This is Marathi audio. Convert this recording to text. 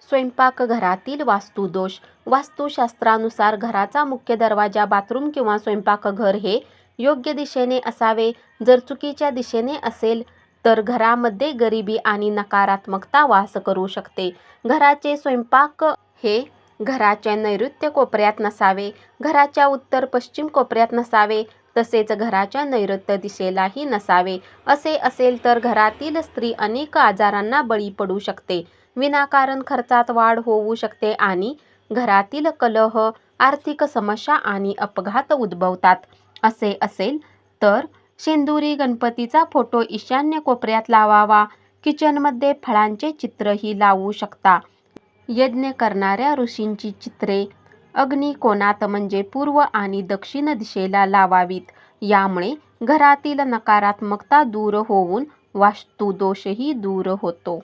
स्वयंपाकघरातील वास्तुदोष. वास्तुशास्त्रानुसार घराचा मुख्य दरवाजा, बाथरूम किंवा स्वयंपाकघर हे योग्य दिशेने असावे. जर चुकीच्या दिशेने असेल तर घरामध्ये गरिबी आणि नकारात्मकता वास करू शकते. घराचे स्वयंपाक हे घराच्या नैऋत्य कोपऱ्यात नसावे, घराच्या उत्तर पश्चिम कोपऱ्यात नसावे, तसेच घराच्या नैऋत्य दिशेलाही नसावे. असे असेल तर घरातील स्त्री अनेक आजारांना बळी पडू शकते, विनाकारण खर्चात वाढ होऊ शकते आणि घरातील कलह, आर्थिक समस्या आणि अपघात उद्भवतात. असे असेल तर शेंदुरी गणपतीचा फोटो ईशान्य कोपऱ्यात लावावा. किचनमध्ये फळांचे चित्रही लावू शकता. यज्ञ करणाऱ्या ऋषींची चित्रे अग्निकोनात म्हणजे पूर्व आणि दक्षिण दिशेला लावावीत. यामुळे घरातील नकारात्मकता दूर होऊन वास्तुदोषही दूर होतो.